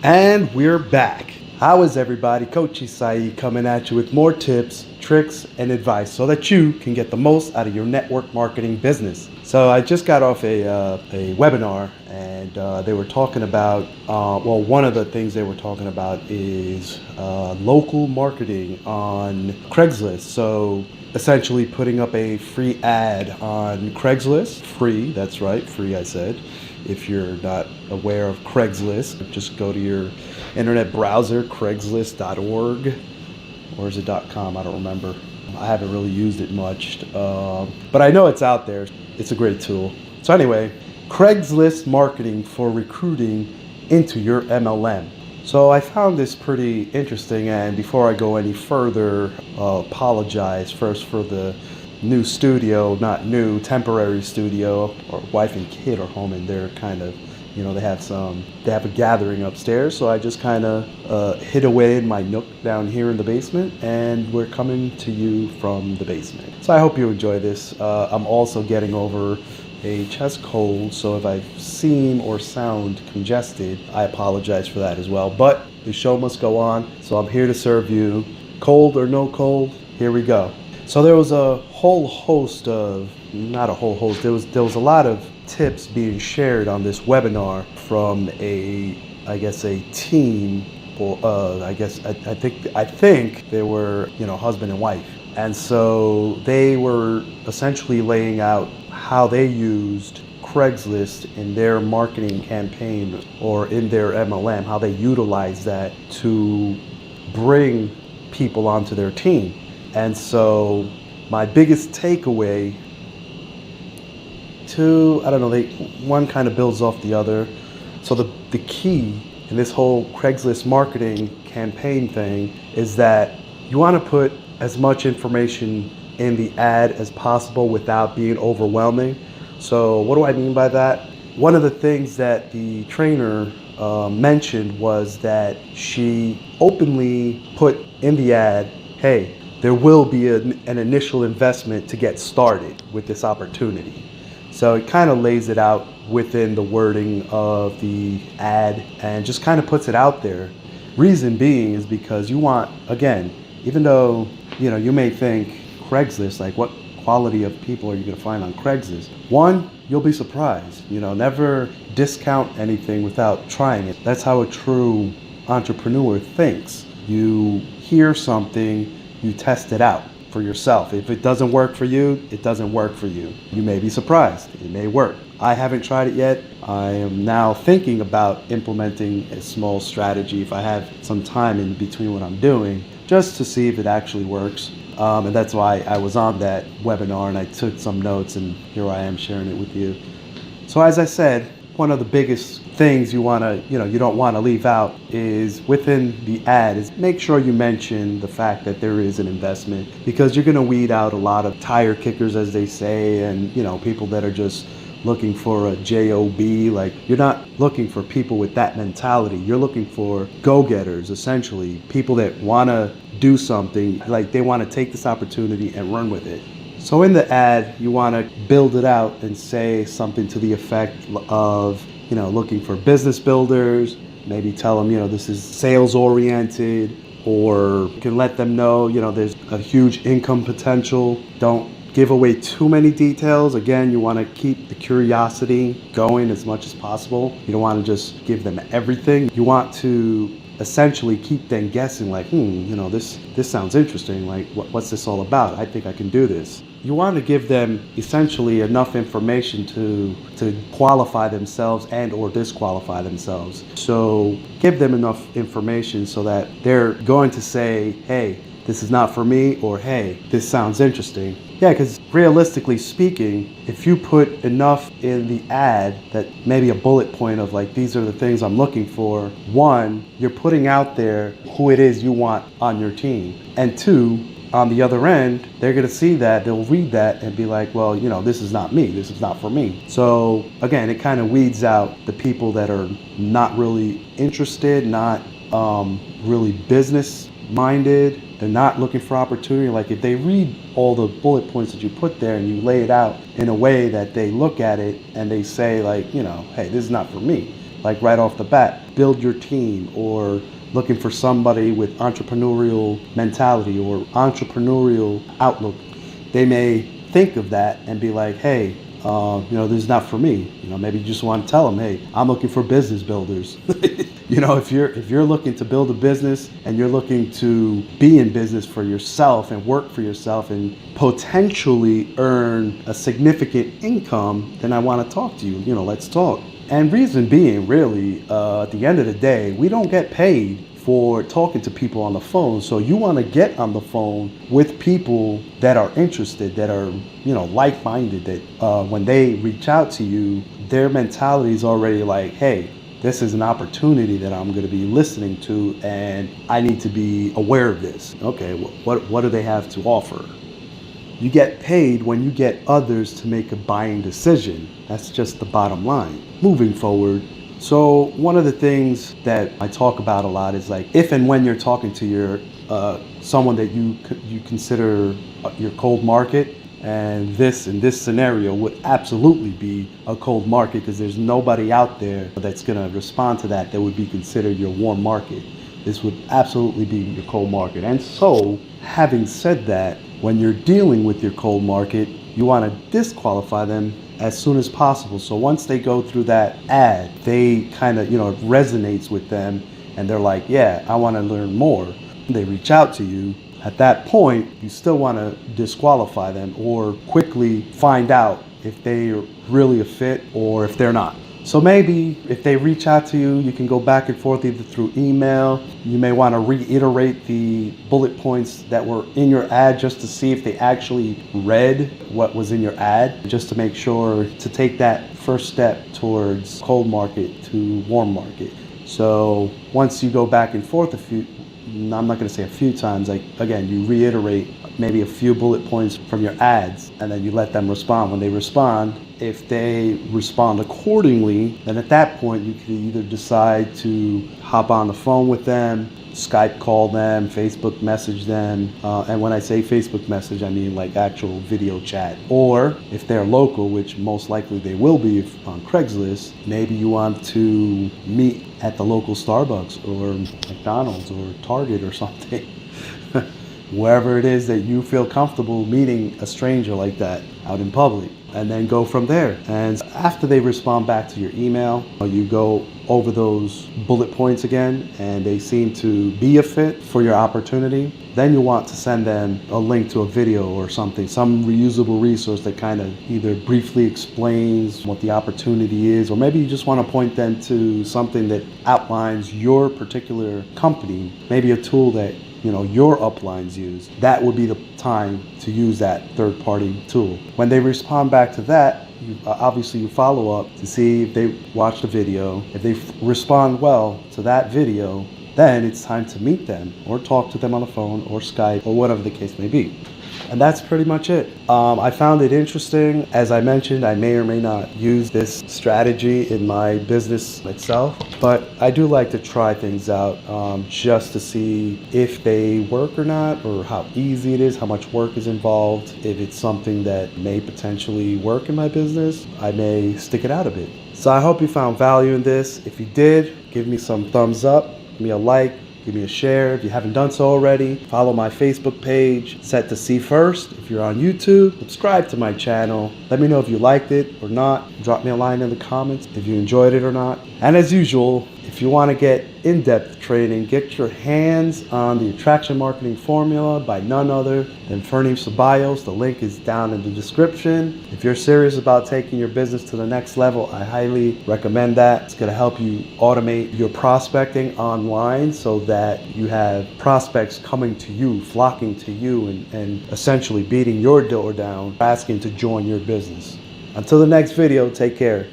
And we're back. How is everybody? Coach Isai coming at you with more tips, tricks, and advice so that you can get the most out of your network marketing business. So I just got off a webinar, and they were talking about, one of the things they were talking about is local marketing on Craigslist. So essentially putting up a free ad on Craigslist. Free, that's right, free I said. If you're not aware of Craigslist, just go to your internet browser, craigslist.org, or is it .com? I don't remember. I haven't really used it much, but I know it's out there. It's a great tool. So anyway, Craigslist marketing for recruiting into your MLM. So I found this pretty interesting, and before I go any further, apologize first for the new studio, not new, temporary studio. Our wife and kid are home, and they're kind of, they have a gathering upstairs. So I just kind of hid away in my nook down here in the basement, and we're coming to you from the basement. So I hope you enjoy this. I'm also getting over a chest cold, so if I seem or sound congested, I apologize for that as well. But the show must go on, so I'm here to serve you. Cold or no cold, here we go. So there was a whole host of, not a whole host, there was a lot of tips being shared on this webinar from a team, or I think they were, husband and wife. And so they were essentially laying out how they used Craigslist in their marketing campaign or in their MLM, how they utilized that to bring people onto their team. And so my biggest takeaway, one kind of builds off the other. So the key in this whole Craigslist marketing campaign thing is that you want to put as much information in the ad as possible without being overwhelming. So what do I mean by that? One of the things that the trainer mentioned was that she openly put in the ad, hey, there will be an initial investment to get started with this opportunity. So it kind of lays it out within the wording of the ad and just kind of puts it out there. Reason being is because you want, again, even though, you may think Craigslist, like what quality of people are you going to find on Craigslist? One, you'll be surprised. Never discount anything without trying it. That's how a true entrepreneur thinks. You hear something, you test it out for yourself. If it doesn't work for you, it doesn't work for you. You may be surprised. It may work. I haven't tried it yet. I am now thinking about implementing a small strategy if I have some time in between what I'm doing, just to see if it actually works. And that's why I was on that webinar and I took some notes, and here I am sharing it with you. So as I said, one of the biggest things you don't want to leave out is within the ad is make sure you mention the fact that there is an investment, because you're going to weed out a lot of tire kickers, as they say, and people that are just looking for a job. Like, you're not looking for people with that mentality. You're looking for go-getters, essentially, people that want to do something, like they want to take this opportunity and run with it. So in the ad, you want to build it out and say something to the effect of, looking for business builders. Maybe tell them, this is sales oriented, or you can let them know, there's a huge income potential. Don't give away too many details. Again, you want to keep the curiosity going as much as possible. You don't want to just give them everything. You want to essentially keep them guessing, like, this sounds interesting. Like, what's this all about? I think I can do this. You want to give them essentially enough information to qualify themselves and or disqualify themselves. So give them enough information so that they're going to say, hey, this is not for me, or hey, this sounds interesting. Yeah, because realistically speaking, if you put enough in the ad, that maybe a bullet point of like, these are the things I'm looking for, one, you're putting out there who it is you want on your team. And two, on the other end, they're going to see that, they'll read that and be like, well, this is not me, this is not for me. So again, it kind of weeds out the people that are not really interested, not really business minded. They're not looking for opportunity. Like, if they read all the bullet points that you put there and you lay it out in a way that they look at it and they say, like, hey, this is not for me, like right off the bat, build your team, or looking for somebody with entrepreneurial mentality or entrepreneurial outlook, they may think of that and be like, hey, this is not for me. Maybe you just want to tell them, hey, I'm looking for business builders. If you're looking to build a business and you're looking to be in business for yourself and work for yourself and potentially earn a significant income, then I want to talk to you. Let's talk. And reason being, really, at the end of the day, we don't get paid for talking to people on the phone. So you want to get on the phone with people that are interested, that are, like-minded, that when they reach out to you, their mentality is already like, hey, this is an opportunity that I'm going to be listening to, and I need to be aware of this. Okay, what do they have to offer? You get paid when you get others to make a buying decision. That's just the bottom line. Moving forward, so one of the things that I talk about a lot is like, if and when you're talking to your someone that you consider your cold market, and this in this scenario would absolutely be a cold market, because there's nobody out there that's going to respond to that would be considered your warm market. This would absolutely be your cold market. And so, having said that, when you're dealing with your cold market, you want to disqualify them as soon as possible. So once they go through that ad, they kind of, it resonates with them, and they're like, yeah, I want to learn more. They reach out to you. At that point, you still want to disqualify them or quickly find out if they're really a fit or if they're not. So maybe if they reach out to you, you can go back and forth either through email. You may want to reiterate the bullet points that were in your ad just to see if they actually read what was in your ad, just to make sure to take that first step towards cold market to warm market. So once you go back and forth I'm not going to say a few times, like again, you reiterate maybe a few bullet points from your ads, and then you let them respond. When they respond, if they respond accordingly, then at that point you can either decide to hop on the phone with them, Skype call them, Facebook message them, and when I say Facebook message, I mean like actual video chat. Or if they're local, which most likely they will be on Craigslist, maybe you want to meet at the local Starbucks or McDonald's or Target or something. Wherever it is that you feel comfortable meeting a stranger like that out in public, and then go from there. And after they respond back to your email, you go over those bullet points again, and they seem to be a fit for your opportunity. Then you want to send them a link to a video or something, some reusable resource that kind of either briefly explains what the opportunity is, or maybe you just want to point them to something that outlines your particular company, maybe a tool that your uplines use. That would be the time to use that third-party tool. When they respond back to that, you follow up to see if they watched the video. If they respond well to that video, then it's time to meet them or talk to them on the phone or Skype or whatever the case may be. And that's pretty much it. I found it interesting. As I mentioned, I may or may not use this strategy in my business itself, but I do like to try things out just to see if they work or not, or how easy it is, how much work is involved. If it's something that may potentially work in my business, I may stick it out a bit. So I hope you found value in this. If you did, give me some thumbs up, give me a like, give me a share. If you haven't done so already, follow my Facebook page, set to see first. If you're on YouTube, subscribe to my channel. Let me know if you liked it or not. Drop me a line in the comments if you enjoyed it or not. And as usual, if you want to get in-depth training, get your hands on the attraction marketing formula by none other than Fernie Ceballos. The link is down in the description. If you're serious about taking your business to the next level, I highly recommend that. It's going to help you automate your prospecting online so that you have prospects coming to you, flocking to you, and essentially beating your door down, asking to join your business. Until the next video, take care.